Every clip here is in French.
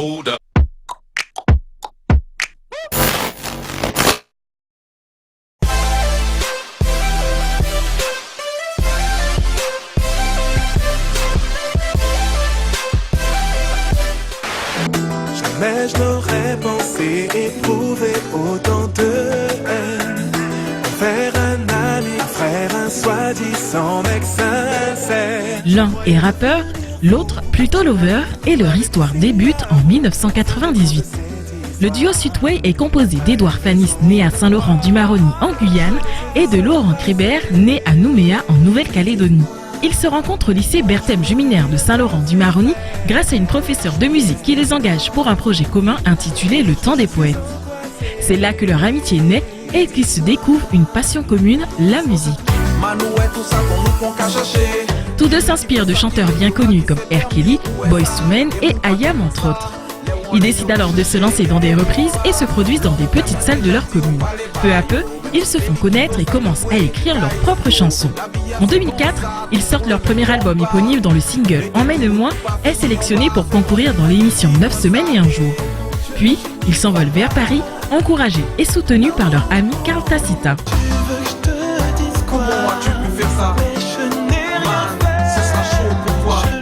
Hold up. Jamais je n'aurais pensé éprouver autant de haine. Faire un ami, frère, un soi-disant mec sincère. L'un est rappeur, l'autre plutôt lover, et leur histoire débute en 1998. Le duo Sweetway est composé d'Edouard Fanis, né à Saint-Laurent-du-Maroni en Guyane, et de Laurent Crébert, né à Nouméa en Nouvelle-Calédonie. Ils se rencontrent au lycée Berthème Juminaire de Saint-Laurent-du-Maroni grâce à une professeure de musique qui les engage pour un projet commun intitulé Le Temps des Poètes. C'est là que leur amitié naît et qu'ils se découvrent une passion commune, la musique. Tous deux s'inspirent de chanteurs bien connus comme R. Kelly, Boyz II Men et I.Am entre autres. Ils décident alors de se lancer dans des reprises et se produisent dans des petites salles de leur commune. Peu à peu, ils se font connaître et commencent à écrire leurs propres chansons. En 2004, ils sortent leur premier album éponyme dont le single Emmène-moi est sélectionné pour concourir dans l'émission 9 semaines et un jour. Puis, ils s'envolent vers Paris, encouragés et soutenus par leur ami Carl Tacita.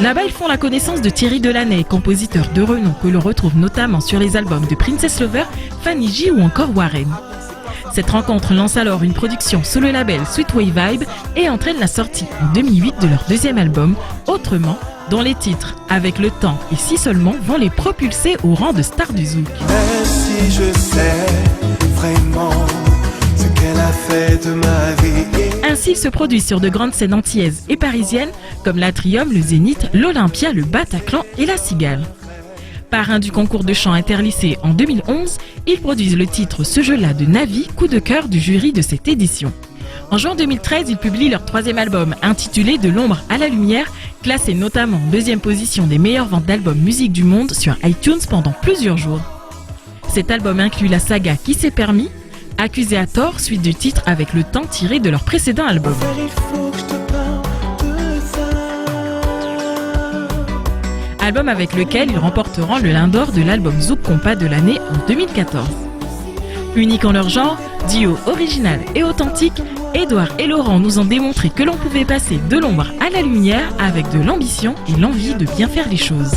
Là-bas, ils font la connaissance de Thierry Delaney, compositeur de renom que l'on retrouve notamment sur les albums de Princess Lover, Fanny J ou encore Warren. Cette rencontre lance alors une production sous le label Sweetway Vibe et entraîne la sortie en 2008 de leur deuxième album, Autrement, dont les titres Avec le temps et Si seulement vont les propulser au rang de stars du zouk. Même si je sais vraiment ce qu'elle a fait de ma vie. Ainsi, ils se produisent sur de grandes scènes antillaises et parisiennes comme l'Atrium, le Zénith, l'Olympia, le Bataclan et la Cigale. Parrain du concours de chant interlycée en 2011, ils produisent le titre Ce jeu-là de Navi, coup de cœur du jury de cette édition. En juin 2013, ils publient leur troisième album intitulé De l'ombre à la lumière, classé notamment en deuxième position des meilleures ventes d'albums musique du monde sur iTunes pendant plusieurs jours. Cet album inclut la saga Qui s'est permis, Accusé à tort, suite du titre avec le temps tiré de leur précédent album. Album avec lequel ils remporteront le Lion d'Or de l'album Zouk Compas de l'année en 2014. Unique en leur genre, duo original et authentique, Edouard et Laurent nous ont démontré que l'on pouvait passer de l'ombre à la lumière avec de l'ambition et l'envie de bien faire les choses.